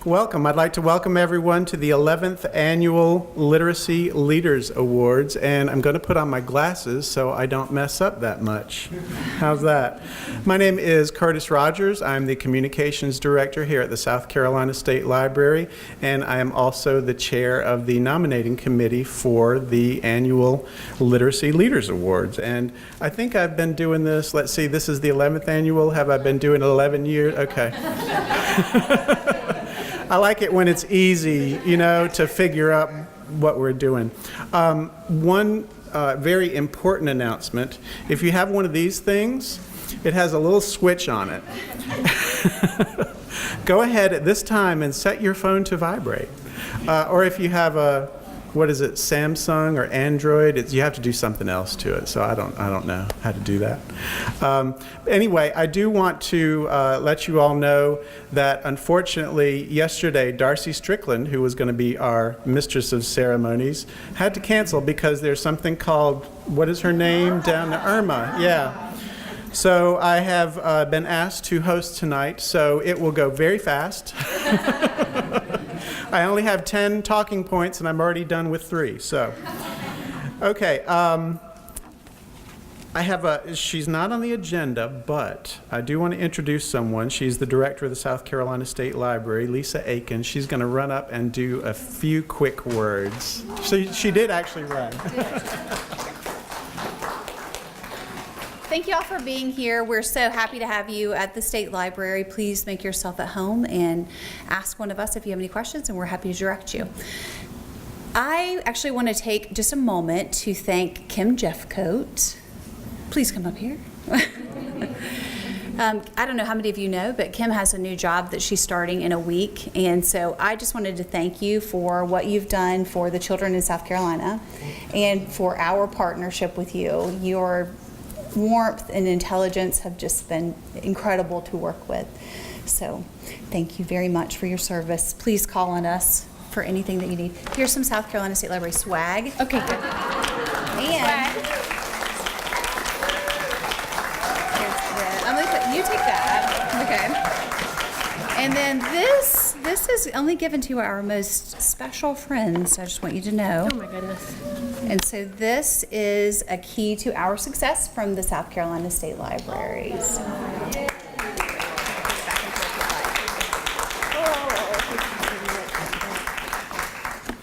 Welcome. I'd like to welcome everyone to the 11th Annual Literacy Leaders Awards, and I'm going to put on my glasses so I don't mess up that much. How's that? My name is Curtis Rogers. I'm the Communications Director here at the South Carolina State Library, and I am also the chair of the nominating committee for the Annual Literacy Leaders Awards. And I think I've been doing this, let's see, this is the 11th annual. Have I been doing it 11 years? Okay. I like it when it's easy, to figure out what we're doing. One very important announcement. If you have one of these things, it has a little switch on it. Go ahead at this time and set your phone to vibrate. Or if you have a, Samsung or Android, you have to do something else to it. So I don't know how to do that. Anyway, I do want to let you all know that unfortunately yesterday, Darcy Strickland, who was going to be our Mistress of Ceremonies, had to cancel because there's something called, what is her name? Down to Irma. Yeah. So I have been asked to host tonight, so it will go very fast. I only have 10 talking points, and I'm already done with 3. So, okay. She's not on the agenda, but I do want to introduce someone. She's the director of the South Carolina State Library, Lisa Aiken. She's going to run up and do a few quick words. So she did actually run. Thank you all for being here. We're so happy to have you at the State Library. Please make yourself at home and ask one of us if you have any questions, and we're happy to direct you. I actually want to take just a moment to thank Kim Jeffcoat. Please come up here. I don't know how many of you know, but Kim has a new job that she's starting in a week, and so I just wanted to thank you for what you've done for the children in South Carolina and for our partnership with you. Your warmth and intelligence have just been incredible to work with. So thank you very much for your service. Please call on us for anything that you need. Here's some South Carolina State Library swag. Okay, good. And I'm going to put, you take that. Okay. And then this is only given to our most special friends. I just want you to know. Oh my goodness. And so this is a key to our success from the South Carolina State Libraries.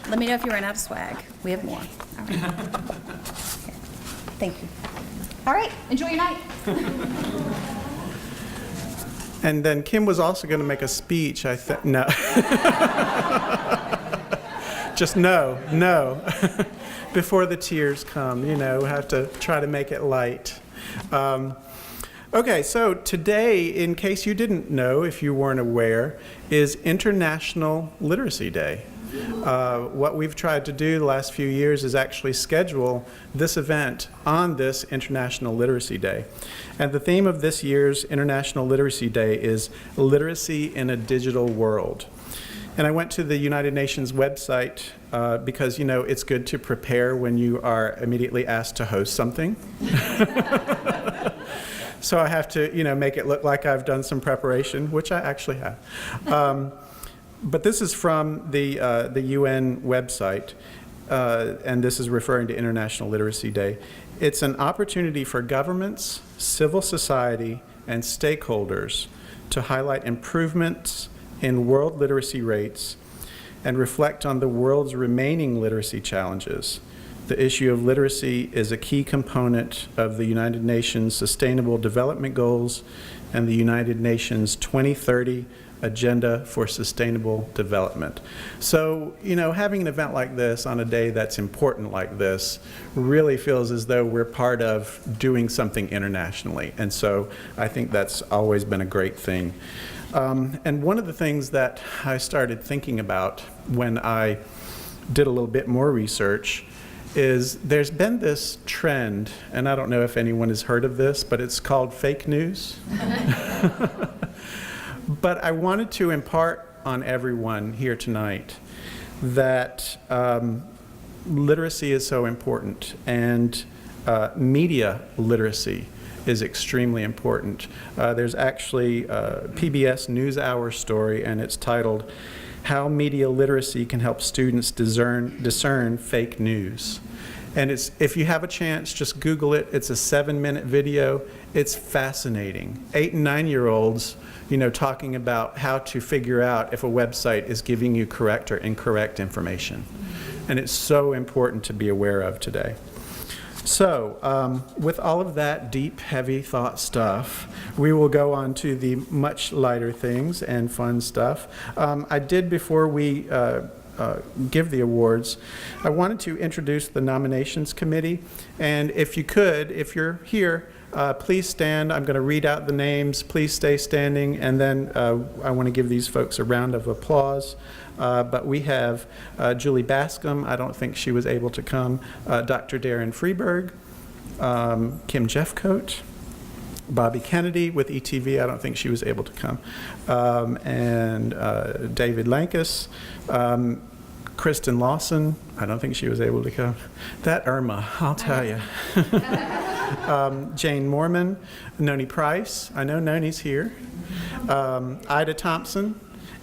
Let me know if you run out of swag. We have more. All right. Okay. Thank you. All right. Enjoy your night. And then Kim was also going to make a speech, no. Just no. Before the tears come, we have to try to make it light. Okay, so today, in case you didn't know, if you weren't aware, is International Literacy Day. What we've tried to do the last few years is actually schedule this event on this International Literacy Day. And the theme of this year's International Literacy Day is Literacy in a Digital World. And I went to the United Nations website because, it's good to prepare when you are immediately asked to host something. So I have to, make it look like I've done some preparation, which I actually have. But this is from the UN website, and this is referring to International Literacy Day. It's an opportunity for governments, civil society, and stakeholders to highlight improvements in world literacy rates and reflect on the world's remaining literacy challenges. The issue of literacy is a key component of the United Nations Sustainable Development Goals and the United Nations 2030 Agenda for Sustainable Development. So, having an event like this on a day that's important like this really feels as though we're part of doing something internationally. And so I think that's always been a great thing. And one of the things that I started thinking about when I did a little bit more research is there's been this trend, and I don't know if anyone has heard of this, but it's called fake news. But I wanted to impart on everyone here tonight that literacy is so important, and media literacy is extremely important. There's actually a PBS NewsHour story, and it's titled, how media literacy can help students discern fake news. And if you have a chance, just Google it. It's a 7-minute video. It's fascinating. 8 and 9-year-olds, talking about how to figure out if a website is giving you correct or incorrect information. And it's so important to be aware of today. So, with all of that deep, heavy thought stuff, we will go on to the much lighter things and fun stuff. I did, before we give the awards, I wanted to introduce the nominations committee. And if you're here, please stand. I'm going to read out the names. Please stay standing. And then I want to give these folks a round of applause. But we have Julie Bascom. I don't think she was able to come. Dr. Darren Freeberg, Kim Jeffcoat, Bobby Kennedy with ETV. I don't think she was able to come. And David Lankus, Kristen Lawson. I don't think she was able to come. That Irma, I'll tell you. Jane Mormon, Noni Price. I know Noni's here. Ida Thompson.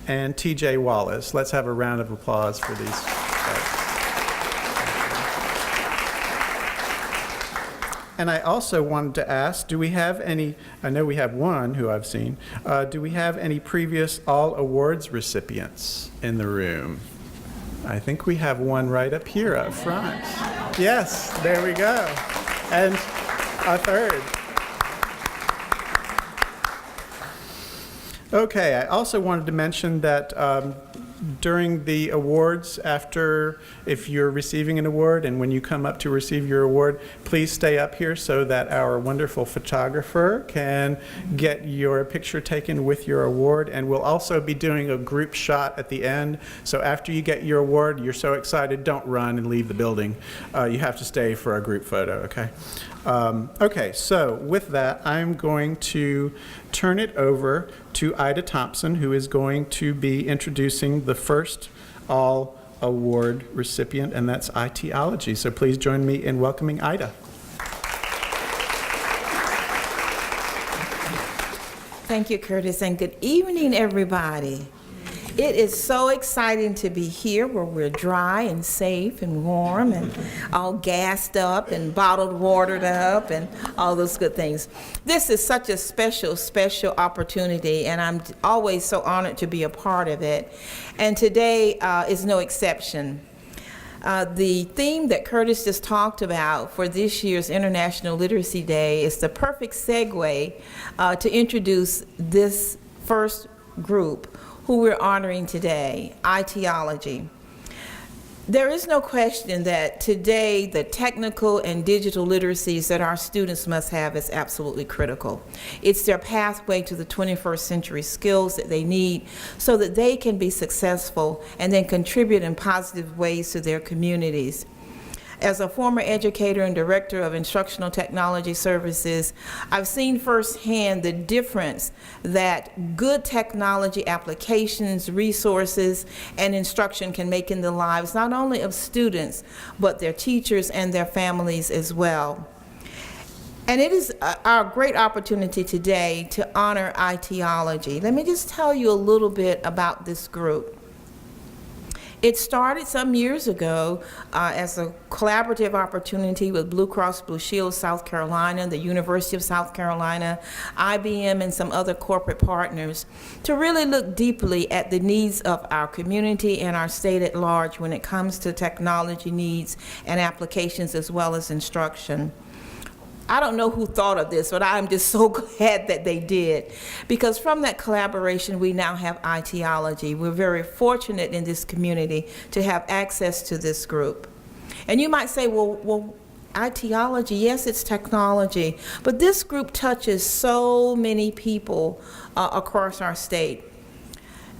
And TJ Wallace. Let's have a round of applause for these folks. And I also wanted to ask, do we have any, I know we have one who I've seen, do we have any previous all awards recipients in the room? I think we have one right up here up front. Yes, there we go. And a third. Okay, I also wanted to mention that during the awards, if you're receiving an award and when you come up to receive your award, please stay up here so that our wonderful photographer can get your picture taken with your award. And we'll also be doing a group shot at the end. So after you get your award, you're so excited, don't run and leave the building. You have to stay for a group photo, okay? Okay, so with that, I'm going to turn it over to Ida Thompson, who is going to be introducing the first all award recipient, and that's ITology. So please join me in welcoming Ida. Thank you, Curtis, and good evening, everybody. It is so exciting to be here where we're dry and safe and warm and all gassed up and bottled watered up and all those good things. This is such a special, special opportunity, and I'm always so honored to be a part of it. And today is no exception. The theme that Curtis just talked about for this year's International Literacy Day is the perfect segue to introduce this first group who we're honoring today, ITology. There is no question that today the technical and digital literacies that our students must have is absolutely critical. It's their pathway to the 21st century skills that they need so that they can be successful and then contribute in positive ways to their communities. As a former educator and director of instructional technology services, I've seen firsthand the difference that good technology applications, resources, and instruction can make in the lives not only of students, but their teachers and their families as well. And it is our great opportunity today to honor ITology. Let me just tell you a little bit about this group. It started some years ago as a collaborative opportunity with Blue Cross Blue Shield South Carolina, the University of South Carolina, IBM, and some other corporate partners to really look deeply at the needs of our community and our state at large when it comes to technology needs and applications as well as instruction. I don't know who thought of this, but I'm just so glad that they did, because from that collaboration, we now have ITology. We're very fortunate in this community to have access to this group. And you might say, well, ITology, yes, it's technology, but this group touches so many people across our state.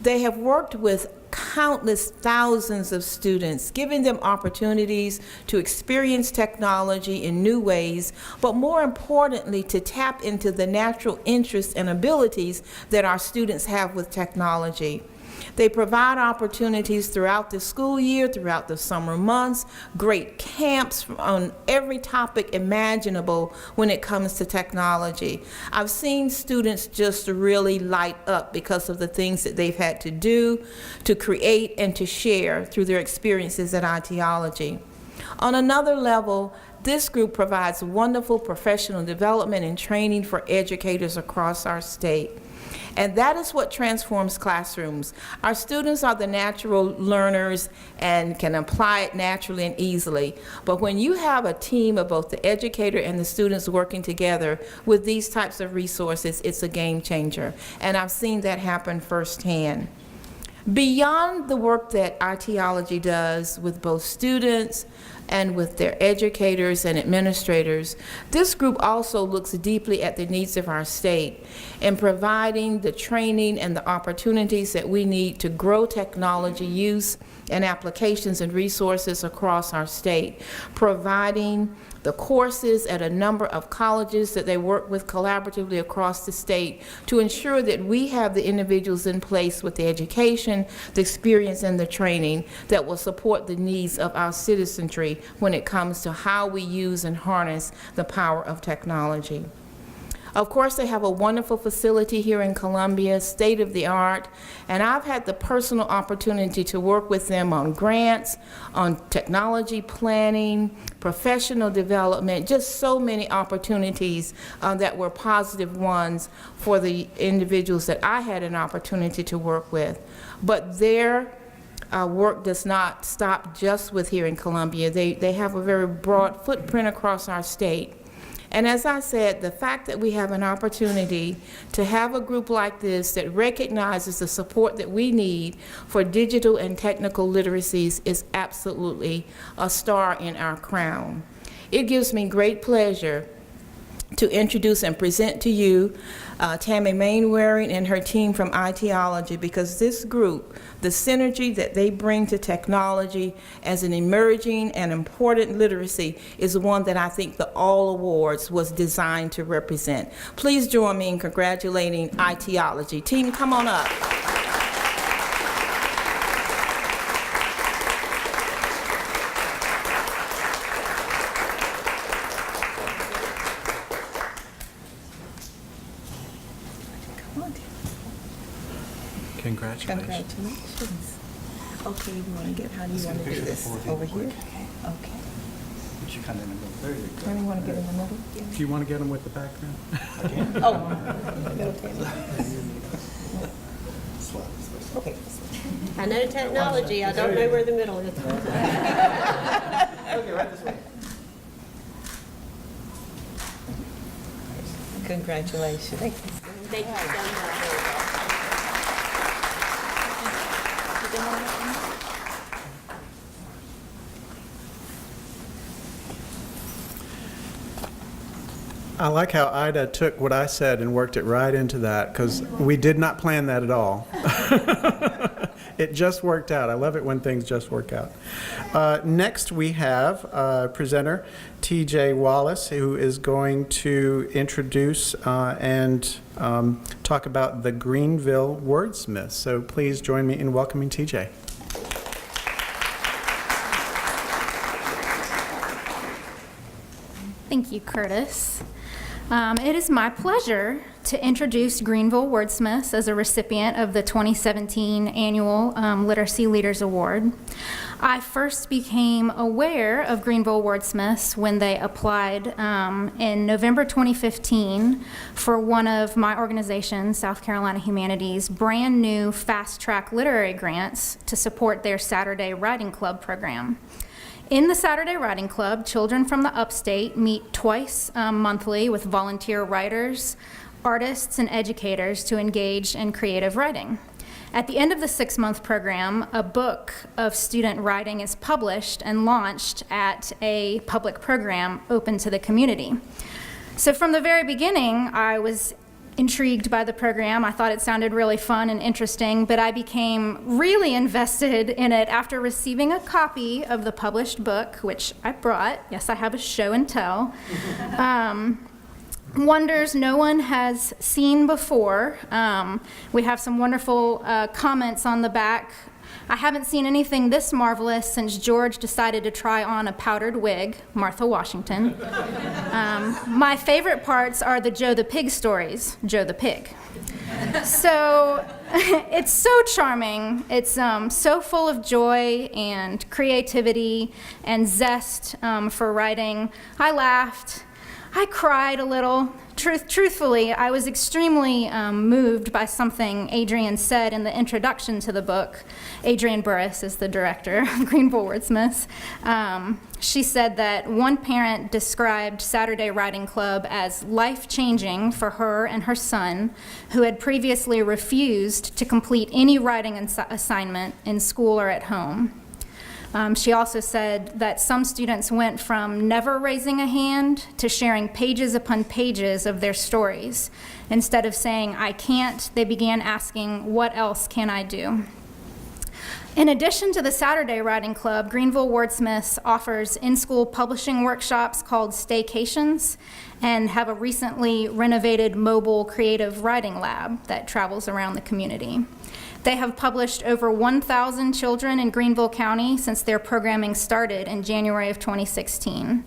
They have worked with countless thousands of students, giving them opportunities to experience technology in new ways, but more importantly, to tap into the natural interests and abilities that our students have with technology. They provide opportunities throughout the school year, throughout the summer months, great camps on every topic imaginable when it comes to technology. I've seen students just really light up because of the things that they've had to do, to create, and to share through their experiences at ITology. On another level, this group provides wonderful professional development and training for educators across our state. And that is what transforms classrooms. Our students are the natural learners and can apply it naturally and easily. But when you have a team of both the educator and the students working together with these types of resources, it's a game changer. And I've seen that happen firsthand. Beyond the work that ITology does with both students and with their educators and administrators, this group also looks deeply at the needs of our state in providing the training and the opportunities that we need to grow technology use and applications and resources across our state, providing the courses at a number of colleges that they work with collaboratively across the state to ensure that we have the individuals in place with the education, the experience, and the training that will support the needs of our citizenry when it comes to how we use and harness the power of technology. Of course, they have a wonderful facility here in Columbia, state of the art, and I've had the personal opportunity to work with them on grants, on technology planning, professional development, just so many opportunities that were positive ones for the individuals that I had an opportunity to work with. But their work does not stop just with here in Columbia. They have a very broad footprint across our state. And as I said, the fact that we have an opportunity to have a group like this that recognizes the support that we need for digital and technical literacies is absolutely a star in our crown. It gives me great pleasure to introduce and present to you Tammy Mainwaring and her team from ITology, because this group, the synergy that they bring to technology as an emerging and important literacy, is one that I think the All Awards was designed to represent. Please join me in congratulating ITology. Team, come on up. Congratulations. Congratulations. Okay, you want to get, how do you want to do this? Over here? Okay. Put you kind of in the middle. There you go. Tammy, you want to get in the middle? Do you want to get them with the background? Okay. I know technology, I don't know where the middle is. Okay, right this way. Congratulations. Thank you so much. I like how Ida took what I said and worked it right into that, because we did not plan that at all. It just worked out. I love it when things just work out. Next, we have presenter T.J. Wallace, who is going to introduce and talk about the Greenville Wordsmith. So please join me in welcoming T.J. Thank you, Curtis. It is my pleasure to introduce Greenville Wordsmiths as a recipient of the 2017 Annual Literacy Leaders Award. I first became aware of Greenville Wordsmiths when they applied in November 2015 for one of my organization's, South Carolina Humanities, brand new fast track literary grants to support their Saturday Writing Club program. In the Saturday Writing Club, children from the upstate meet twice monthly with volunteer writers, artists, and educators to engage in creative writing. At the end of the 6-month program, a book of student writing is published and launched at a public program open to the community. So from the very beginning, I was intrigued by the program. I thought it sounded really fun and interesting, but I became really invested in it after receiving a copy of the published book, which I brought. Yes, I have a show and tell. wonders no one has seen before. We have some wonderful comments on the back. I haven't seen anything this marvelous since George decided to try on a powdered wig, Martha Washington. My favorite parts are the Joe the Pig stories, Joe the Pig. So it's so charming. It's so full of joy and creativity and zest for writing. I laughed. I cried a little. Truthfully, I was extremely moved by something Adrienne said in the introduction to the book. Adrienne Burris is the director of Greenville Wordsmith. She said that one parent described Saturday Writing Club as life-changing for her and her son, who had previously refused to complete any writing assignment in school or at home. She also said that some students went from never raising a hand to sharing pages upon pages of their stories. Instead of saying, "I can't," they began asking, "What else can I do?" In addition to the Saturday Writing Club, Greenville Wordsmith offers in-school publishing workshops called Staycations and have a recently renovated mobile creative writing lab that travels around the community. They have published over 1,000 children in Greenville County since their programming started in January of 2016.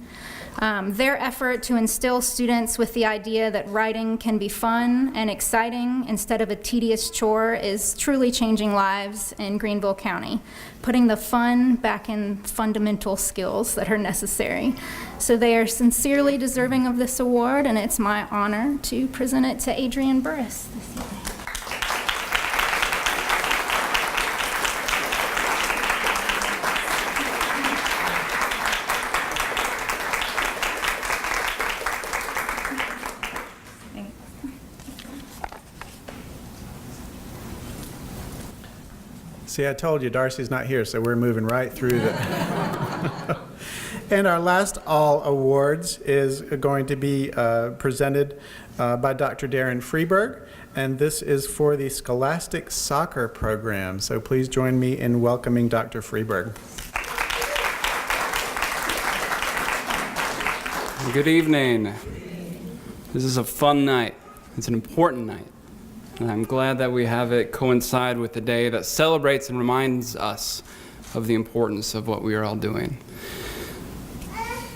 Their effort to instill students with the idea that writing can be fun and exciting instead of a tedious chore is truly changing lives in Greenville County, putting the fun back in fundamental skills that are necessary. So they are sincerely deserving of this award, and it's my honor to present it to Adrienne Burris this evening. See, I told you, Darcy's not here, so we're moving right through the... And our last all awards is going to be presented by Dr. Darren Freeberg, and this is for the Scholastic Soccer Program. So please join me in welcoming Dr. Freeberg. Good evening. This is a fun night. It's an important night. And I'm glad that we have it coincide with the day that celebrates and reminds us of the importance of what we are all doing.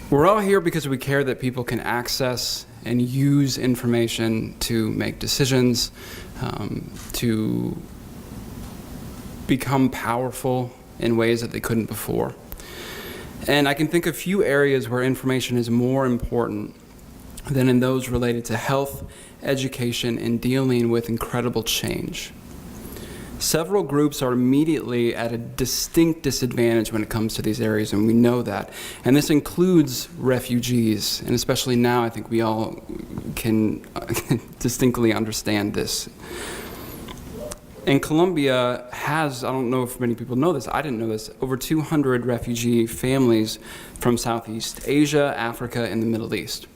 We're all here because we care that people can access and use information to make decisions, to become powerful in ways that they couldn't before. And I can think of few areas where information is more important than in those related to health, education, and dealing with incredible change. Several groups are immediately at a distinct disadvantage when it comes to these areas, and we know that. And this includes refugees, and especially now I think we all can distinctly understand this. And Colombia has, I don't know if many people know this, I didn't know this, over 200 refugee families from Southeast Asia, Africa, and the Middle East.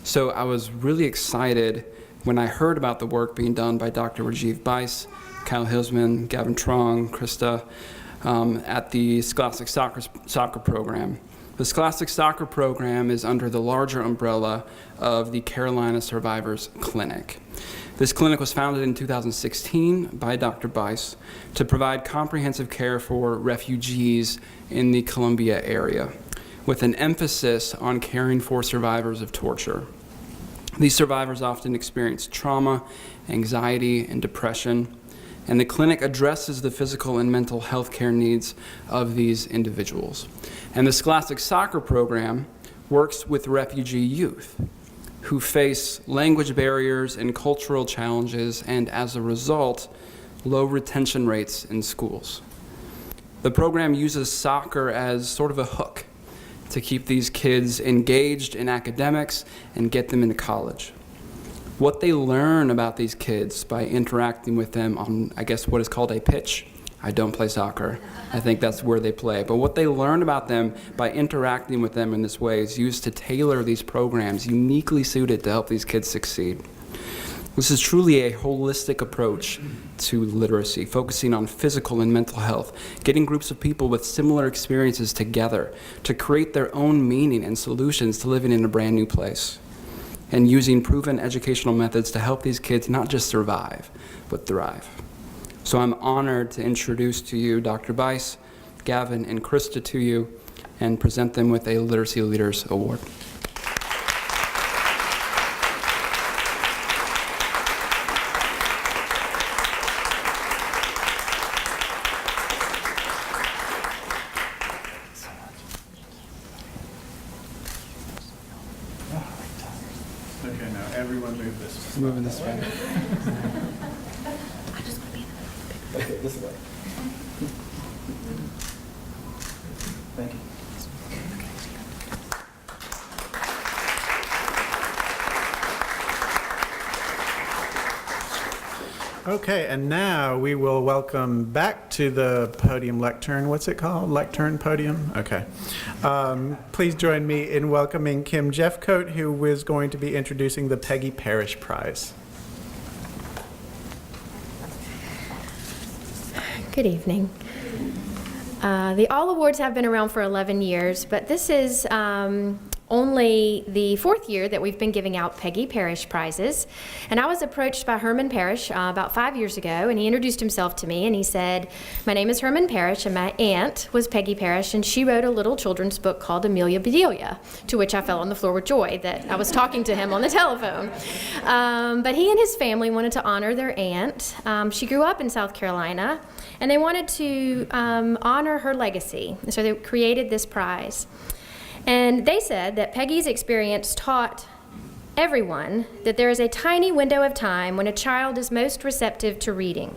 So I was really excited when I heard about the work being done by Dr. Rajiv Bice, Kyle Hilsman, Gavin Trong, Krista, at the Scholastic Soccer Program. The Scholastic Soccer Program is under the larger umbrella of the Carolina Survivors Clinic. This clinic was founded in 2016 by Dr. Bice to provide comprehensive care for refugees in the Columbia area, with an emphasis on caring for survivors of torture. These survivors often experience trauma, anxiety, and depression, and the clinic addresses the physical and mental health care needs of these individuals. And the Scholastic Soccer Program works with refugee youth who face language barriers and cultural challenges, and as a result, low retention rates in schools. The program uses soccer as sort of a hook to keep these kids engaged in academics and get them into college. What they learn about these kids by interacting with them on, I guess, what is called a pitch. I don't play soccer. I think that's where they play. But what they learn about them by interacting with them in this way is used to tailor these programs uniquely suited to help these kids succeed. This is truly a holistic approach to literacy, focusing on physical and mental health, getting groups of people with similar experiences together to create their own meaning and solutions to living in a brand new place. and using proven educational methods to help these kids not just survive, but thrive. So I'm honored to introduce to you Dr. Bice, Gavin, and Krista to you, and present them with a Literacy Leaders Award. Okay, now everyone move this. Moving this way. Okay, this way. Thank you. Okay, and now we will welcome back to the podium lectern. What's it called? Lectern podium? Okay. Please join me in welcoming Kim Jeffcoat, who is going to be introducing the Peggy Parrish Prize. Good evening. The All Awards have been around for 11 years, but this is only the 4th year that we've been giving out Peggy Parrish prizes. And I was approached by Herman Parrish about 5 years ago, and he introduced himself to me, and he said, "My name is Herman Parrish, and my aunt was Peggy Parrish, and she wrote a little children's book called Amelia Bedelia," to which I fell on the floor with joy that I was talking to him on the telephone. But he and his family wanted to honor their aunt. She grew up in South Carolina, and they wanted to honor her legacy, so they created this prize. And they said that Peggy's experience taught everyone that there is a tiny window of time when a child is most receptive to reading.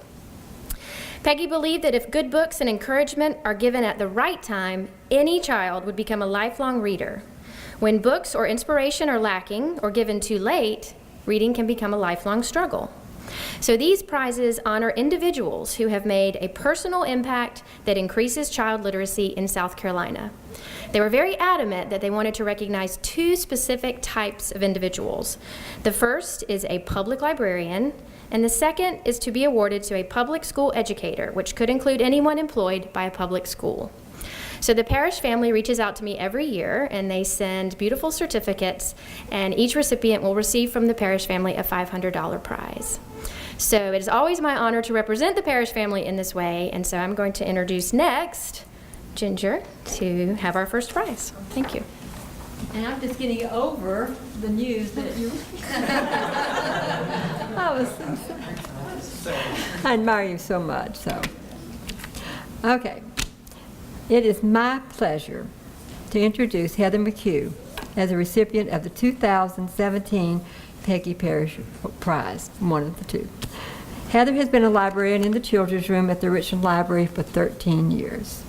Peggy believed that if good books and encouragement are given at the right time, any child would become a lifelong reader. When books or inspiration are lacking or given too late, reading can become a lifelong struggle. So these prizes honor individuals who have made a personal impact that increases child literacy in South Carolina. They were very adamant that they wanted to recognize 2 specific types of individuals. The first is a public librarian, and the second is to be awarded to a public school educator, which could include anyone employed by a public school. So the Parrish family reaches out to me every year, and they send beautiful certificates, and each recipient will receive from the Parrish family a $500 prize. So it is always my honor to represent the Parrish family in this way, and so I'm going to introduce next Ginger to have our first prize. Thank you. And I'm just getting over the news that you. I admire you so much. So, okay. It is my pleasure to introduce Heather McHugh as a recipient of the 2017 Peggy Parrish Prize, one of the 2. Heather has been a librarian in the children's room at the Richland Library for 13 years.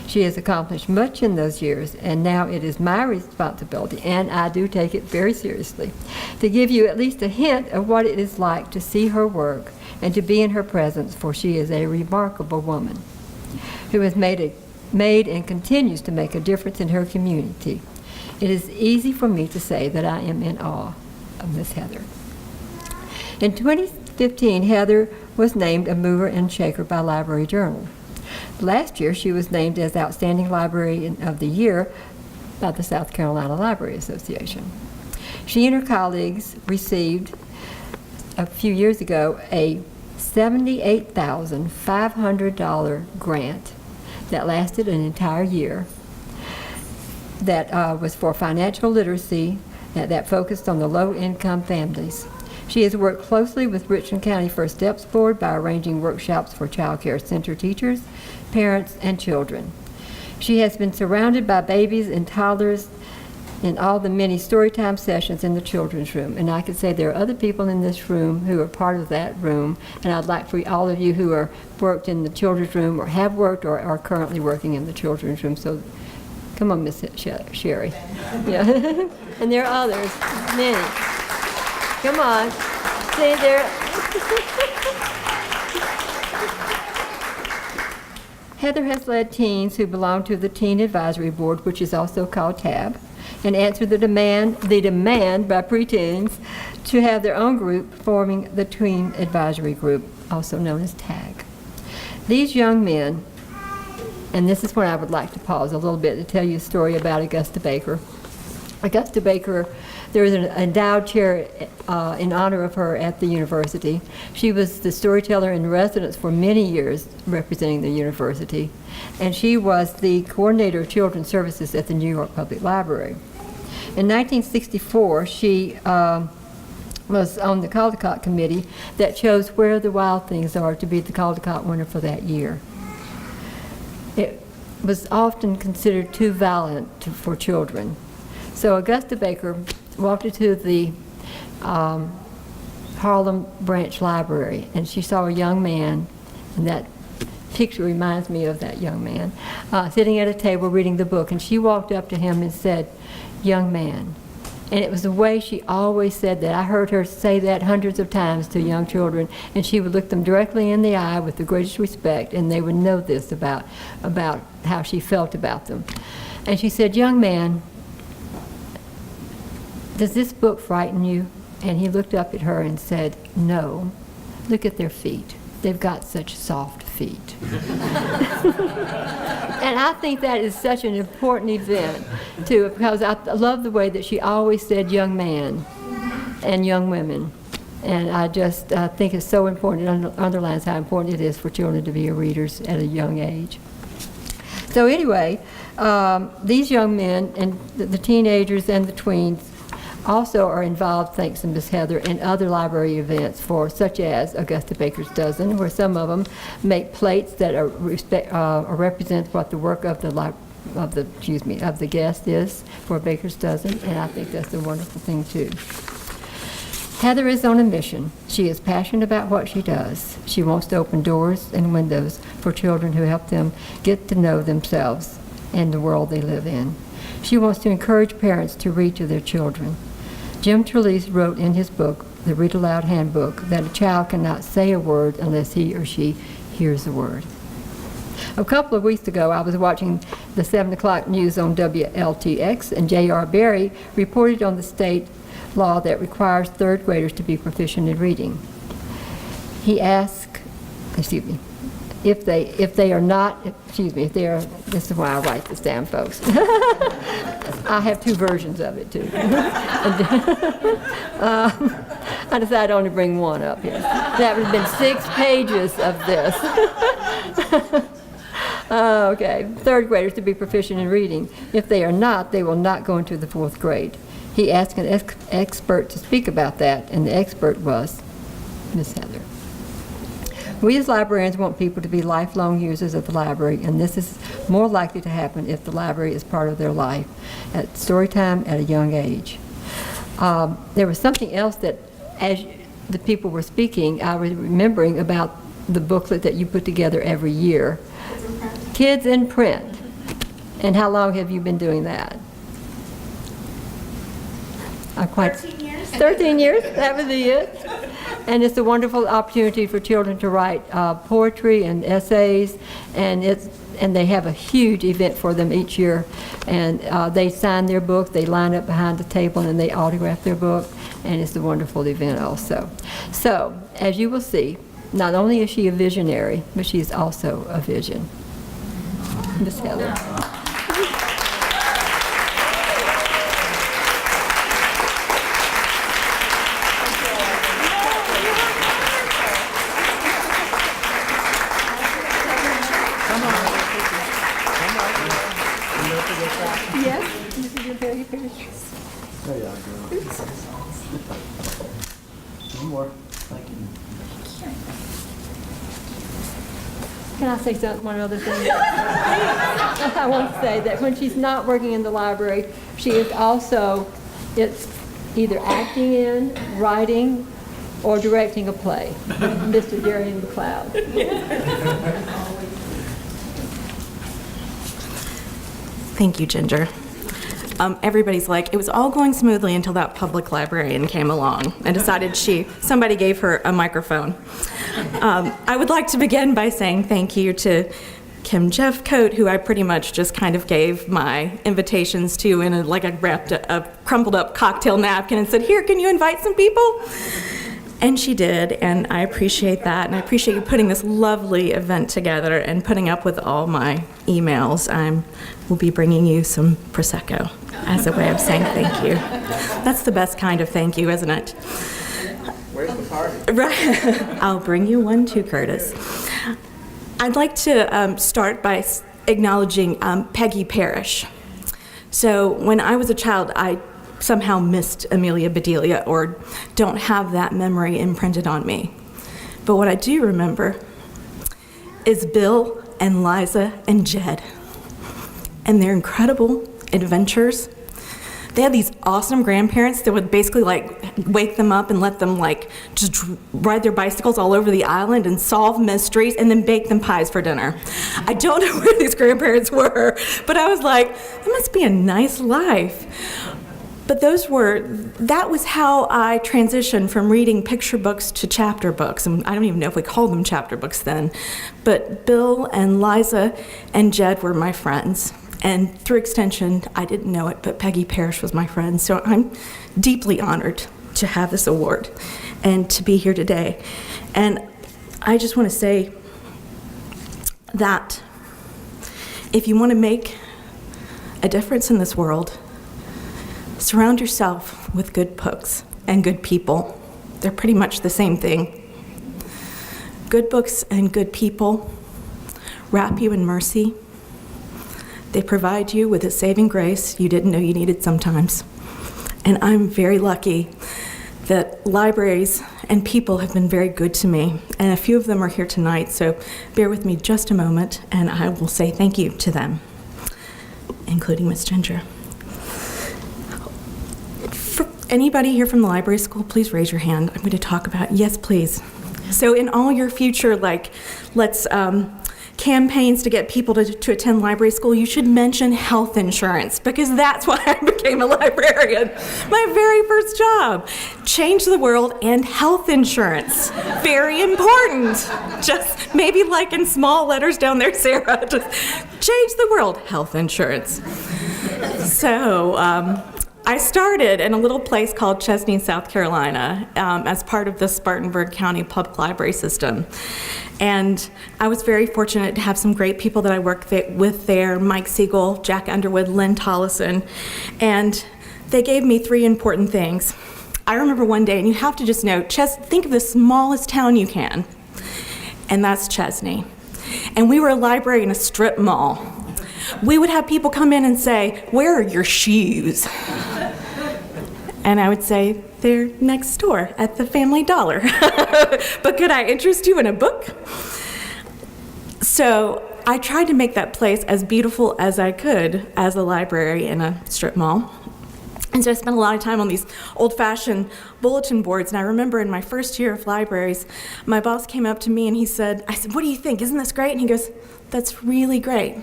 She has accomplished much in those years, and now it is my responsibility, and I do take it very seriously, to give you at least a hint of what it is like to see her work and to be in her presence, for she is a remarkable woman who has made and continues to make a difference in her community. It is easy for me to say that I am in awe of Miss Heather. In 2015, Heather was named a mover and shaker by Library Journal. Last year, she was named as Outstanding Librarian of the Year by the South Carolina Library Association. She and her colleagues received, a few years ago, a $78,500 grant that lasted an entire year, that was for financial literacy, that focused on the low-income families. She has worked closely with Richland County First Steps Board by arranging workshops for child care center teachers, parents, and children. She has been surrounded by babies and toddlers in all the many storytime sessions in the children's room. And I could say there are other people in this room who are part of that room, and I'd like for all of you who are worked in the children's room or have worked or are currently working in the children's room. So come on, Miss Sherry. Yeah. And there are others, many. Come on. See, there. Heather has led teens who belong to the Teen Advisory Board, which is also called TAB, and answered the demand by preteens to have their own group forming the Tween Advisory Group, also known as TAG. These young men, and this is where I would like to pause a little bit to tell you a story about Augusta Baker. Augusta Baker There is an endowed chair in honor of her at the university. She was the storyteller in residence for many years, representing the university, and she was the coordinator of children's services at the New York Public Library. In 1964, she was on the Caldecott Committee that chose Where the Wild Things Are to be the Caldecott winner for that year. It was often considered too violent for children. So Augusta Baker walked into the Harlem Branch Library, and she saw a young man, and that picture reminds me of that young man, sitting at a table reading the book, and she walked up to him and said, "Young man." And it was the way she always said that. I heard her say that hundreds of times to young children, and she would look them directly in the eye with the greatest respect, and they would know this about how she felt about them. And she said, "Young man, does this book frighten you?" And he looked up at her and said, "No. Look at their feet. They've got such soft feet." And I think that is such an important event, too, because I love the way that she always said young man and young women. And I just think it's so important. It underlines how important it is for children to be readers at a young age. So anyway, these young men and the teenagers and the tweens also are involved, thanks to Ms. Heather, in other library events such as Augusta Baker's Dozen, where some of them make plates that represent what the work of the guest is for Baker's Dozen, and I think that's a wonderful thing too. Heather is on a mission. She is passionate about what she does. She wants to open doors and windows for children who help them get to know themselves and the world they live in. She wants to encourage parents to read to their children. Jim Trelease wrote in his book, The Read Aloud Handbook, that a child cannot say a word unless he or she hears a word. A couple of weeks ago, I was watching the 7 o'clock news on WLTX, and J.R. Berry reported on the state law that requires third graders to be proficient in reading. He asked, if they are not, this is why I write this down, folks. I have two versions of it, too. I decided to only bring one up here. That would have been 6 pages of this. Okay, third graders to be proficient in reading. If they are not, they will not go into the 4th grade. He asked an expert to speak about that, and the expert was Ms. Heather. We as librarians want people to be lifelong users of the library, and this is more likely to happen if the library is part of their life at story time at a young age. There was something else that, as the people were speaking, I was remembering about the booklet that you put together every year. Kids in Print. And how long have you been doing that? 13 years. 13 years, that was it. And it's a wonderful opportunity for children to write poetry and essays, and they have a huge event for them each year. And they sign their book, they line up behind the table, and they autograph their book, and it's a wonderful event also. So, as you will see, not only is she a visionary, but she is also a vision. Ms. Heather. Yes, this is your Peggy Parrish. There you are, girl. One more. Thank you. Can I say one other thing? I want to say that when she's not working in the library, she is also, it's either acting in, writing, or directing a play. Mr. Jerry McLeod. Thank you, Ginger. Everybody's like, it was all going smoothly until that public librarian came along and decided somebody gave her a microphone. I would like to begin by saying thank you to Kim Jeffcoat, who I pretty much just kind of gave my invitations to I wrapped a crumpled up cocktail napkin and said, "Here, can you invite some people?" And she did, and I appreciate that, and I appreciate you putting this lovely event together and putting up with all my emails. We'll be bringing you some Prosecco as a way of saying thank you. That's the best kind of thank you, isn't it? Where's the party? Right. I'll bring you one too, Curtis. I'd like to start by acknowledging Peggy Parrish. So when I was a child, I somehow missed Amelia Bedelia or don't have that memory imprinted on me. But what I do remember is Bill and Liza and Jed and their incredible adventures. They had these awesome grandparents that would basically wake them up and let them just ride their bicycles all over the island and solve mysteries and then bake them pies for dinner. I don't know where these grandparents were, but I was like, that must be a nice life. But that was how I transitioned from reading picture books to chapter books. And I don't even know if we called them chapter books then. But Bill and Liza and Jed were my friends. And through extension, I didn't know it, but Peggy Parrish was my friend. So I'm deeply honored to have this award and to be here today. And I just want to say that if you want to make a difference in this world, surround yourself with good books and good people. They're pretty much the same thing. Good books and good people wrap you in mercy. They provide you with a saving grace you didn't know you needed sometimes. And I'm very lucky that libraries and people have been very good to me. And a few of them are here tonight, so bear with me just a moment, and I will say thank you to them, including Miss Ginger. For anybody here from the library school, please raise your hand. I'm going to talk about, yes, please. So in all your future, campaigns to get people to attend library school, you should mention health insurance, because that's why I became a librarian. My very first job. Change the world and health insurance. Very important. Just maybe in small letters down there, Sarah. Just change the world, health insurance. So, I started in a little place called Chesney, South Carolina, as part of the Spartanburg County Public Library System. And I was very fortunate to have some great people that I worked with there, Mike Siegel, Jack Underwood, Lynn Tollison, and they gave me 3 important things. I remember one day, and you have to just know, think of the smallest town you can, and that's Chesney. And we were a library in a strip mall. We would have people come in and say, "Where are your shoes?" And I would say, "They're next door at the Family Dollar." "But could I interest you in a book?" So I tried to make that place as beautiful as I could as a library in a strip mall. And so I spent a lot of time on these old-fashioned bulletin boards. And I remember in my first year of libraries, my boss came up to me and I said, "What do you think? Isn't this great?" And he goes, "That's really great.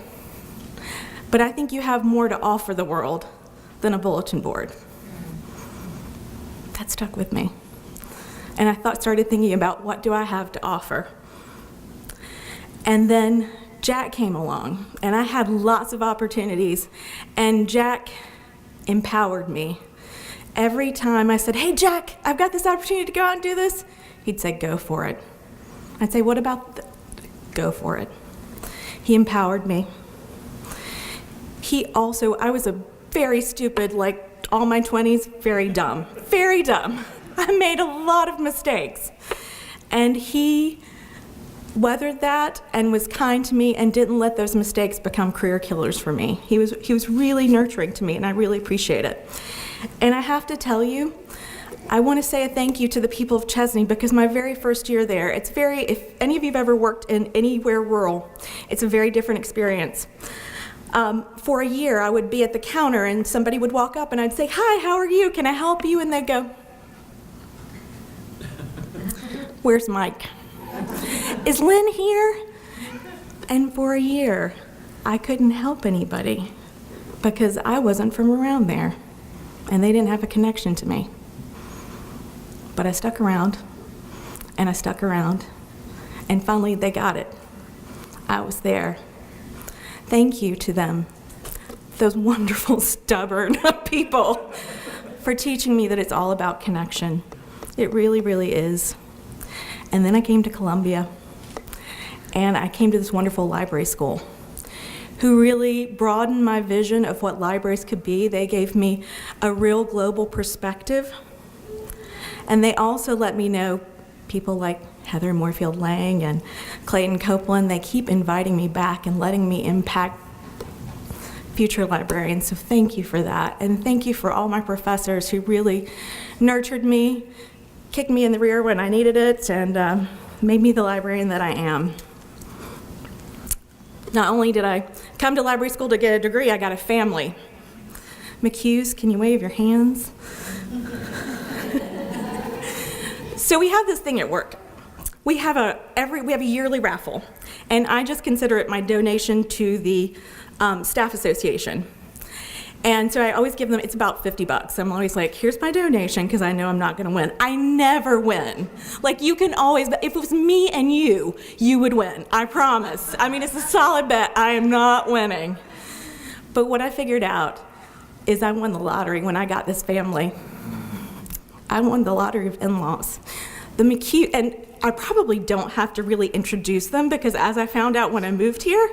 But I think you have more to offer the world than a bulletin board." That stuck with me. And I started thinking about, what do I have to offer? And then Jack came along, and I had lots of opportunities, and Jack empowered me. Every time I said, "Hey, Jack, I've got this opportunity to go out and do this," he'd say, "Go for it." I'd say, "What about go for it?" He empowered me. I was a very stupid, all my 20s, very dumb. Very dumb. I made a lot of mistakes. And he weathered that and was kind to me and didn't let those mistakes become career killers for me. He was really nurturing to me, and I really appreciate it. And I have to tell you, I want to say a thank you to the people of Chesney, because my very first year there, if any of you have ever worked in anywhere rural, it's a very different experience. For a year, I would be at the counter and somebody would walk up and I'd say, "Hi, how are you? Can I help you?" And they'd go, "Where's Mike? Is Lynn here?" And for a year, I couldn't help anybody because I wasn't from around there and they didn't have a connection to me. But I stuck around and I stuck around, and finally they got it. I was there. Thank you to them, those wonderful, stubborn people, for teaching me that it's all about connection. It really, really is. And then I came to Columbia, and I came to this wonderful library school who really broadened my vision of what libraries could be. They gave me a real global perspective, and they also let me know people like Heather Moorfield-Lang and Clayton Copeland. They keep inviting me back and letting me impact future librarians, so thank you for that. And thank you for all my professors who really nurtured me, kicked me in the rear when I needed it, and made me the librarian that I am. Not only did I come to library school to get a degree, I got a family. McHughes, can you wave your hands? So we have this thing at work. We have a yearly raffle, and I just consider it my donation to the staff association. And so I always give them, it's about $50. I'm always like, here's my donation, because I know I'm not gonna win. I never win. Like, you can always, if it was me and you would win, I promise. I mean, it's a solid bet, I am not winning. But what I figured out is I won the lottery when I got this family. I won the lottery of in-laws. The McHugh, and I probably don't have to really introduce them, because as I found out when I moved here,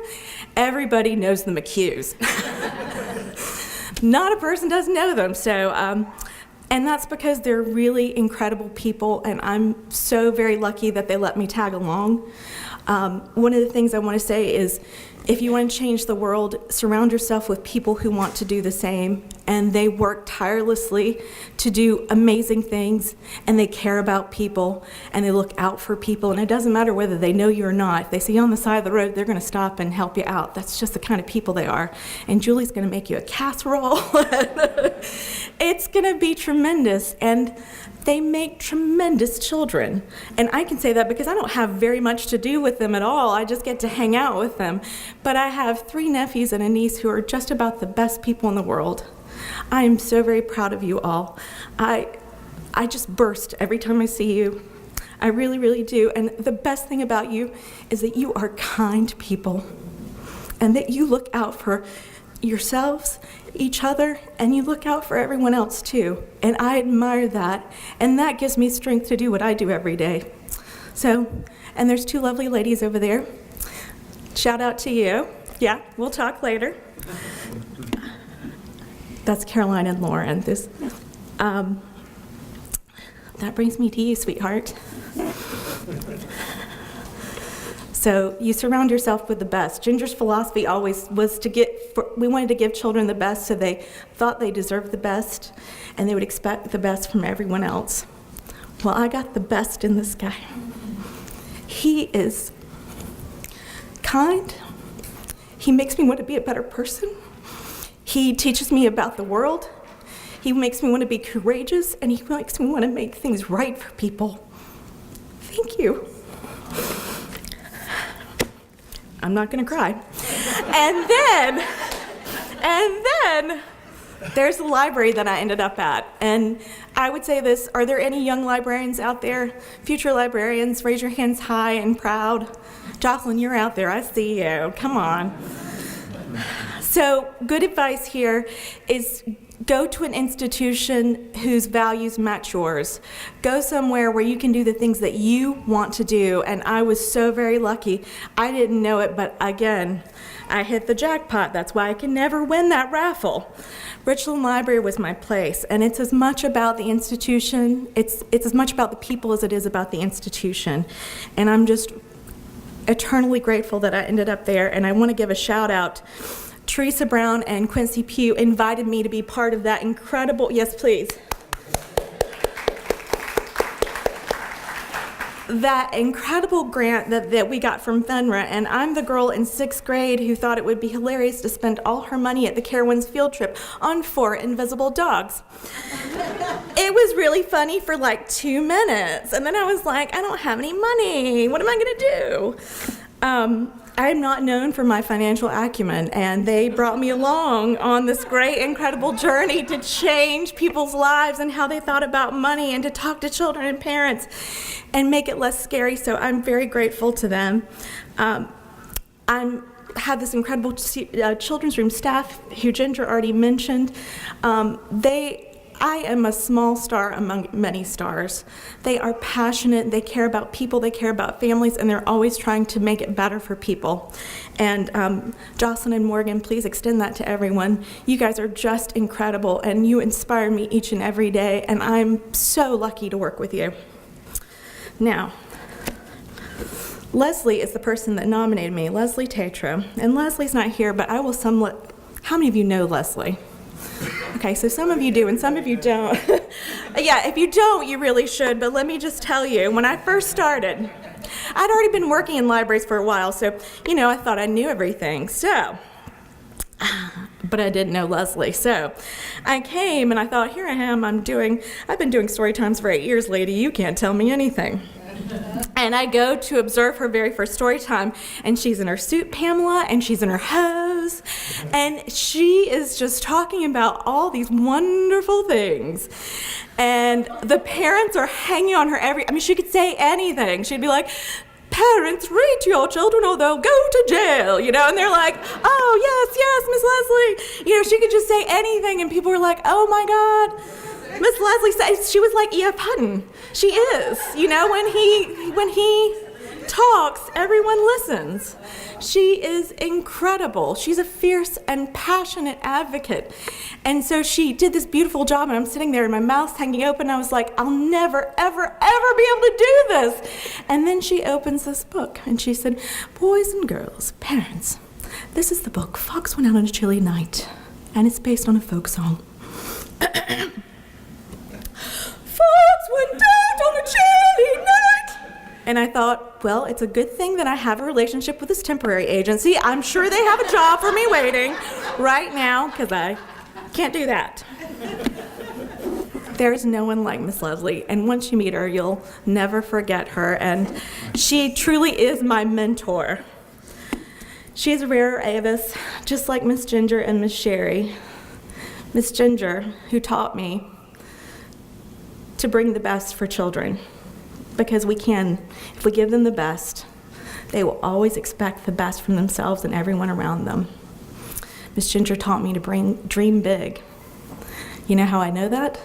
everybody knows the McHughes. Not a person doesn't know them, so, and that's because they're really incredible people, and I'm so very lucky that they let me tag along. One of the things I want to say is, if you want to change the world, surround yourself with people who want to do the same, and they work tirelessly to do amazing things, and they care about people, and they look out for people, and it doesn't matter whether they know you or not. If they see you on the side of the road, they're going to stop and help you out. That's just the kind of people they are. And Julie's going to make you a casserole. It's going to be tremendous, and they make tremendous children. And I can say that because I don't have very much to do with them at all. I just get to hang out with them. But I have 3 nephews and a niece who are just about the best people in the world. I am so very proud of you all. I just burst every time I see you. I really, really do. And the best thing about you is that you are kind people, and that you look out for yourselves, each other, and you look out for everyone else too. And I admire that, and that gives me strength to do what I do every day. So, and there's 2 lovely ladies over there. Shout out to you. Yeah, we'll talk later. That's Caroline and Lauren. That brings me to you, sweetheart. So you surround yourself with the best. Ginger's philosophy always was we wanted to give children the best, so they thought they deserved the best, and they would expect the best from everyone else. Well, I got the best in this guy. He is kind. He makes me want to be a better person. He teaches me about the world. He makes me want to be courageous, and he makes me want to make things right for people. Thank you. I'm not going to cry. And then there's the library that I ended up at. And I would say this, are there any young librarians out there? Future librarians, raise your hands high and proud. Jacqueline, you're out there, I see you, come on. So good advice here is go to an institution whose values match yours. Go somewhere where you can do the things that you want to do. And I was so very lucky. I didn't know it, but again, I hit the jackpot. That's why I can never win that raffle. Richland Library was my place, and it's as much about the institution, it's as much about the people as it is about the institution. And I'm just eternally grateful that I ended up there, and I want to give a shout out. Teresa Brown and Quincy Pugh invited me to be part of that incredible, yes please, that incredible grant that we got from FENRA, and I'm the girl in 6th grade who thought it would be hilarious to spend all her money at the Carowinds field trip on 4 invisible dogs. It was really funny for like 2 minutes, and then I was like, I don't have any money, what am I gonna do? I'm not known for my financial acumen, and they brought me along on this great, incredible journey to change people's lives and how they thought about money, and to talk to children and parents and make it less scary, so I'm very grateful to them. I have this incredible children's room staff who Ginger already mentioned. They I am a small star among many stars. They are passionate, they care about people, they care about families, and they're always trying to make it better for people. And Jocelyn and Morgan, please extend that to everyone. You guys are just incredible, and you inspire me each and every day, and I'm so lucky to work with you. Now, Leslie is the person that nominated me, Leslie Tatro. And Leslie's not here, but I will somewhat, how many of you know Leslie? Okay, so some of you do and some of you don't. Yeah, if you don't, you really should, but let me just tell you, when I first started, I'd already been working in libraries for a while, so, I thought I knew everything. But I didn't know Leslie. So I came and I thought, here I am, I've been doing story times for 8 years, lady, you can't tell me anything. And I go to observe her very first story time, and she's in her suit, Pamela, and she's in her hose, and she is just talking about all these wonderful things. And the parents are hanging on her she could say anything. She'd be like, parents, read to your children or they'll go to jail, and they're like, oh, yes, Miss Leslie. She could just say anything, and people were like, oh my God. Miss Leslie said she was like E.F. Hutton. She is. When he talks, everyone listens. She is incredible. She's a fierce and passionate advocate. And so she did this beautiful job, and I'm sitting there and my mouth's hanging open. I was like, I'll never, ever, ever be able to do this. And then she opens this book and she said, boys and girls, parents, this is the book, Fox Went Out on a Chilly Night, and it's based on a folk song. Fox went out on a chilly night. And I thought, well, it's a good thing that I have a relationship with this temporary agency. I'm sure they have a job for me waiting right now, because I can't do that. There's no one like Miss Leslie, and once you meet her, you'll never forget her, and she truly is my mentor. She is a rare avis, just like Miss Ginger and Miss Sherry. Miss Ginger, who taught me to bring the best for children, because we can. If we give them the best, they will always expect the best from themselves and everyone around them. Miss Ginger taught me to dream big. You know how I know that?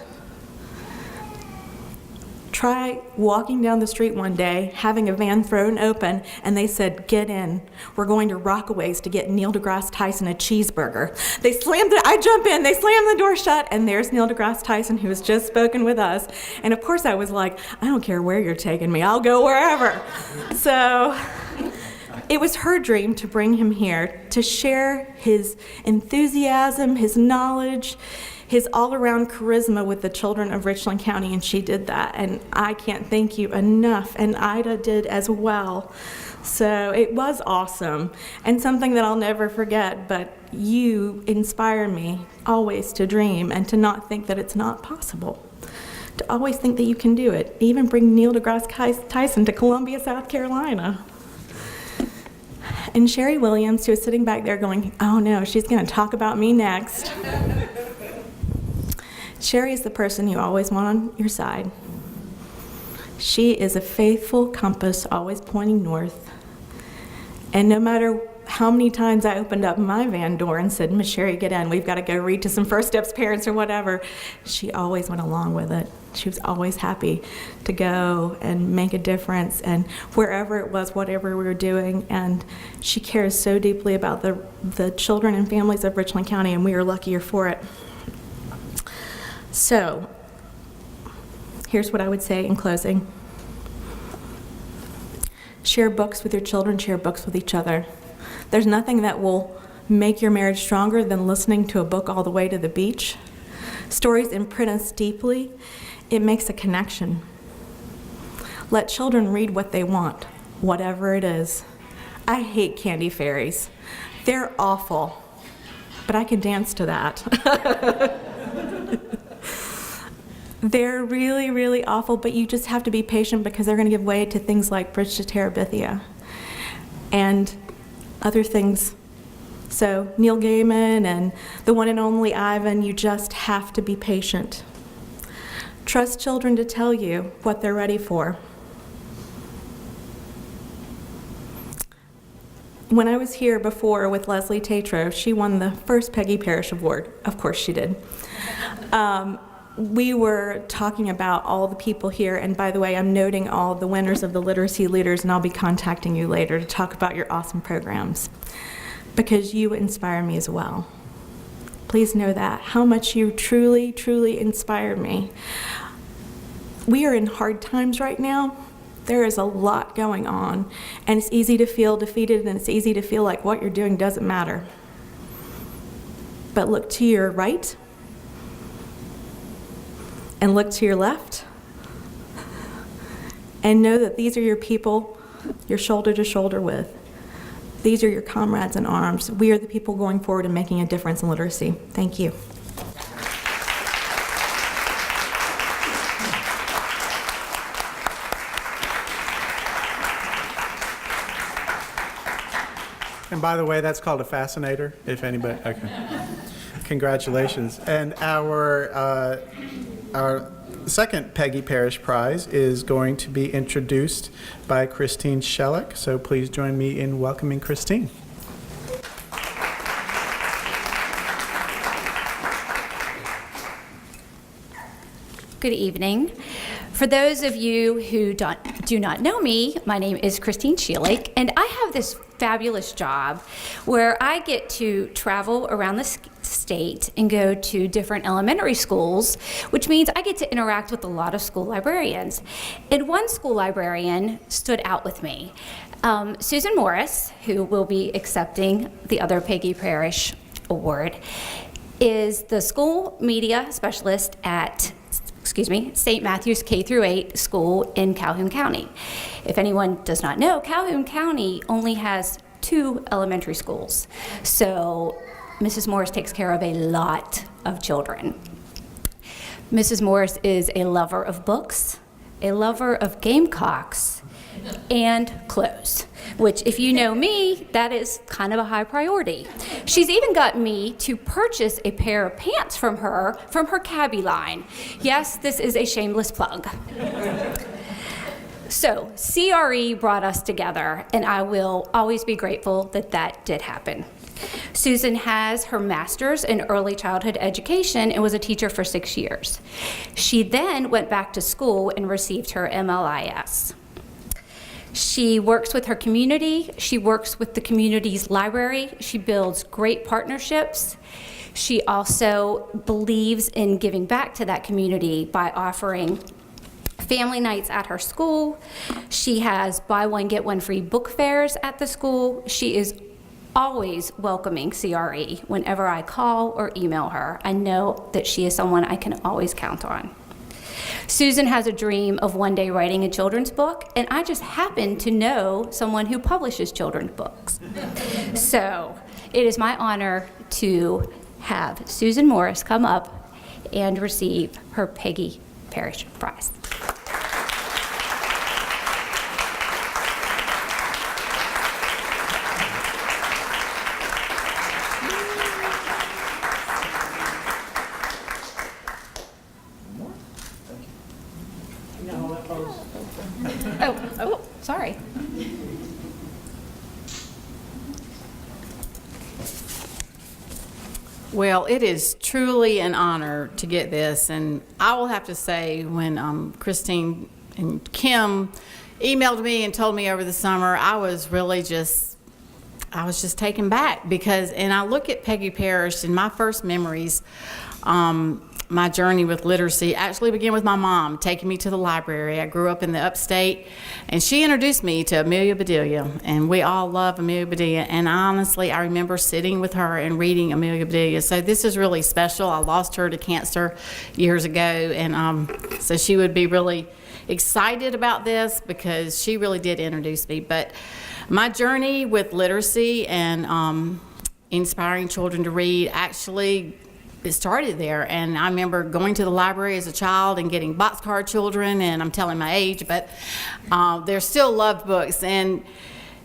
Try walking down the street one day, having a van thrown open, and they said, get in. We're going to Rockaways to get Neil deGrasse Tyson a cheeseburger. I jump in, they slam the door shut, and there's Neil deGrasse Tyson, who has just spoken with us. And of course I was like, I don't care where you're taking me, I'll go wherever. So it was her dream to bring him here, to share his enthusiasm, his knowledge, his all-around charisma with the children of Richland County, and she did that, and I can't thank you enough, and Ida did as well. So it was awesome, and something that I'll never forget, but you inspire me always to dream and to not think that it's not possible, to always think that you can do it, even bring Neil deGrasse Tyson to Columbia, South Carolina. And Sherry Williams, who is sitting back there going, oh no, she's going to talk about me next. Sherry is the person you always want on your side. She is a faithful compass, always pointing north. And no matter how many times I opened up my van door and said, Miss Sherry, get in, we've got to go read to some First Steps parents or whatever, she always went along with it. She was always happy to go and make a difference, and wherever it was, whatever we were doing, and she cares so deeply about the children and families of Richland County, and we are luckier for it. So, here's what I would say in closing. Share books with your children, share books with each other. There's nothing that will make your marriage stronger than listening to a book all the way to the beach. Stories imprint us deeply. It makes a connection. Let children read what they want, whatever it is. I hate candy fairies. They're awful, but I can dance to that. They're really, really awful, but you just have to be patient because they're going to give way to things like Bridge to Terabithia and other things. So Neil Gaiman and the one and only Ivan, you just have to be patient. Trust children to tell you what they're ready for. When I was here before with Leslie Tatro, she won the first Peggy Parrish Award. Of course she did. we were talking about all the people here, and by the way, I'm noting all the winners of the Literacy Leaders, and I'll be contacting you later to talk about your awesome programs, because you inspire me as well. Please know that, how much you truly, truly inspire me. We are in hard times right now. There is a lot going on, and it's easy to feel defeated, and it's easy to feel like what you're doing doesn't matter. But look to your right, and look to your left, and know that these are your people you're shoulder to shoulder with. These are your comrades in arms. We are the people going forward and making a difference in literacy. Thank you. And by the way, that's called a fascinator, if anybody, okay. Congratulations. And our second Peggy Parrish Prize is going to be introduced by Christine Shellack. So please join me in welcoming Christine. Good evening. For those of you who do not know me, my name is Christine Shellack, and I have this fabulous job where I get to travel around the state and go to different elementary schools, which means I get to interact with a lot of school librarians. And one school librarian stood out with me. Susan Morris, who will be accepting the other Peggy Parrish Award, is the school media specialist at St. Matthew's K-8 school in Calhoun County. If anyone does not know, Calhoun County only has 2 elementary schools. So Mrs. Morris takes care of a lot of children. Mrs. Morris is a lover of books, a lover of gamecocks, and clothes, which, if you know me, that is kind of a high priority. She's even got me to purchase a pair of pants from her cabbie line. Yes, this is a shameless plug. So CRE brought us together, and I will always be grateful that that did happen. Susan has her master's in early childhood education and was a teacher for 6 years. She then went back to school and received her MLIS. She works with her community. She works with the community's library. She builds great partnerships. She also believes in giving back to that community by offering family nights at her school. She has buy one, get one free book fairs at the school. She is always welcoming CRE whenever I call or email her. I know that she is someone I can always count on. Susan has a dream of one day writing a children's book, and I just happen to know someone who publishes children's books. So it is my honor to have Susan Morris come up and receive her Peggy Parrish Prize. Oh, sorry. Well, it is truly an honor to get this, and I will have to say when Christine and Kim emailed me and told me over the summer, I was just taken back because, and I look at Peggy Parrish and my first memories, my journey with literacy actually began with my mom taking me to the library. I grew up in the upstate, and she introduced me to Amelia Bedelia, and we all love Amelia Bedelia, and honestly, I remember sitting with her and reading Amelia Bedelia, so this is really special. I lost her to cancer years ago, and so she would be really excited about this because she really did introduce me. But my journey with literacy and inspiring children to read actually it started there, and I remember going to the library as a child and getting boxcar children, and I'm telling my age, but they're still loved books. And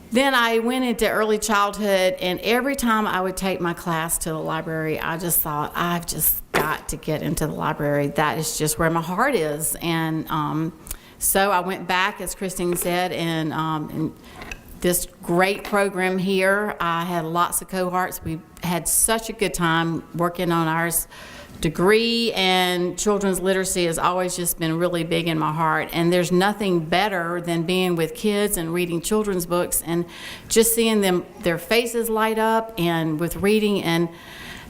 then I went into early childhood, and every time I would take my class to the library, I just thought, I've just got to get into the library. That is just where my heart is. And so I went back, as Christine said, and this great program here. I had lots of cohorts. We had such a good time working on ours degree in children's literacy has always just been really big in my heart. And there's nothing better than being with kids and reading children's books and just seeing them, their faces light up and with reading. And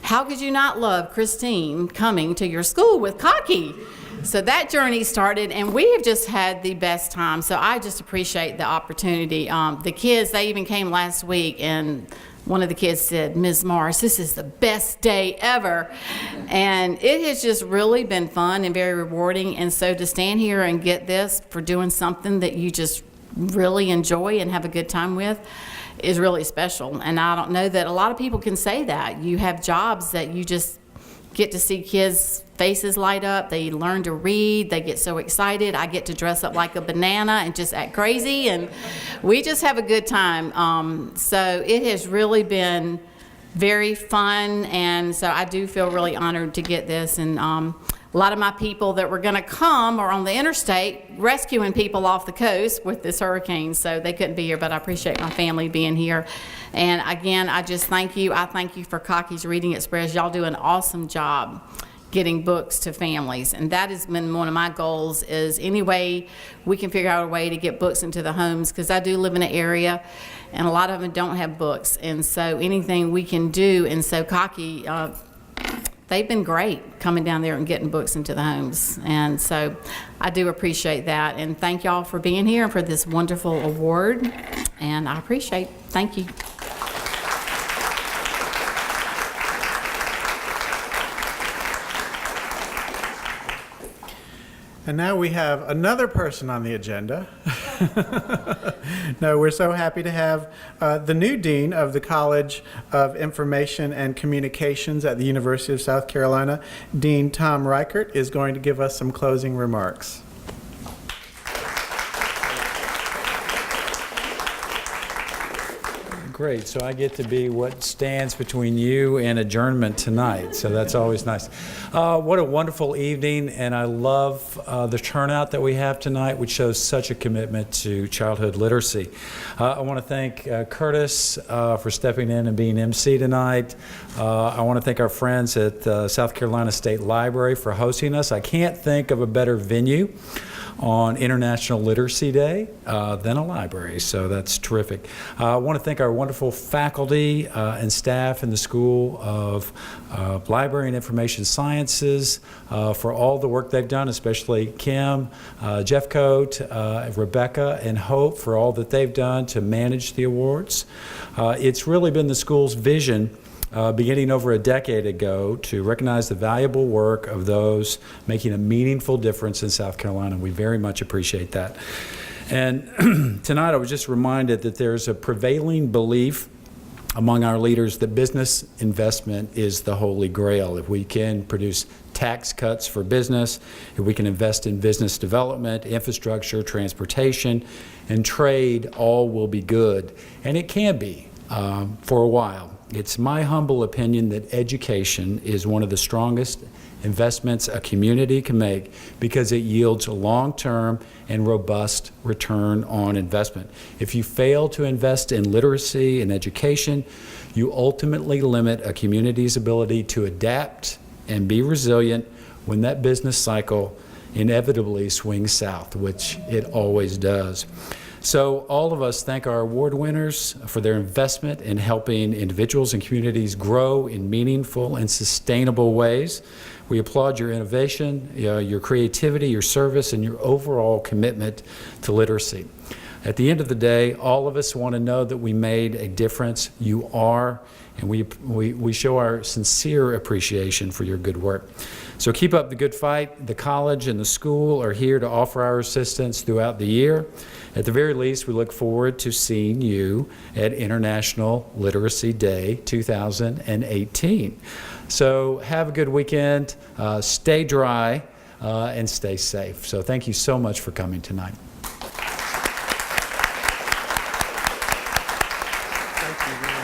how could you not love Christine coming to your school with Cocky? So that journey started, and we have just had the best time. So I just appreciate the opportunity. The kids, they even came last week, and one of the kids said, "Ms. Morris, this is the best day ever." And it has just really been fun and very rewarding. And so to stand here and get this for doing something that you just really enjoy and have a good time with is really special. And I don't know that a lot of people can say that. You have jobs that you just get to see kids' faces light up. They learn to read. They get so excited. I get to dress up like a banana and just act crazy, and we just have a good time. So it has really been very fun, and so I do feel really honored to get this. And a lot of my people that were going to come are on the interstate rescuing people off the coast with this hurricane, so they couldn't be here, but I appreciate my family being here. And again, I just thank you. I thank you for Cocky's Reading Express. Y'all do an awesome job getting books to families, and that has been one of my goals, is any way we can figure out a way to get books into the homes, because I do live in an area and a lot of them don't have books, and so anything we can do. And so Cocky, they've been great coming down there and getting books into the homes, and so I do appreciate that. And thank y'all for being here and for this wonderful award, and I appreciate it. Thank you. And now we have another person on the agenda. No, we're so happy to have the new dean of the College of Information and Communications at the University of South Carolina. Dean Tom Reichert is going to give us some closing remarks. Great, so I get to be what stands between you and adjournment tonight, so that's always nice. What a wonderful evening, and I love the turnout that we have tonight, which shows such a commitment to childhood literacy. I want to thank Curtis for stepping in and being MC tonight. I want to thank our friends at South Carolina State Library for hosting us. I can't think of a better venue on International Literacy Day than a library, so that's terrific. I want to thank our wonderful faculty and staff in the School of Library and Information Sciences for all the work they've done, especially Kim, Jeff Coate, Rebecca, and Hope for all that they've done to manage the awards. It's really been the school's vision beginning over a decade ago to recognize the valuable work of those making a meaningful difference in South Carolina. We very much appreciate that. And tonight I was just reminded that there's a prevailing belief among our leaders that business investment is the holy grail. If we can produce tax cuts for business, if we can invest in business development, infrastructure, transportation, and trade, all will be good. And it can be for a while. It's my humble opinion that education is one of the strongest investments a community can make because it yields a long-term and robust return on investment. If you fail to invest in literacy and education, you ultimately limit a community's ability to adapt and be resilient when that business cycle inevitably swings south, which it always does. So all of us thank our award winners for their investment in helping individuals and communities grow in meaningful and sustainable ways. We applaud your innovation, your creativity, your service, and your overall commitment to literacy. At the end of the day, all of us want to know that we made a difference. You are, and we show our sincere appreciation for your good work. So keep up the good fight. The college and the school are here to offer our assistance throughout the year. At the very least, we look forward to seeing you at International Literacy Day 2018. So have a good weekend, stay dry, and stay safe. So thank you so much for coming tonight. Thank you.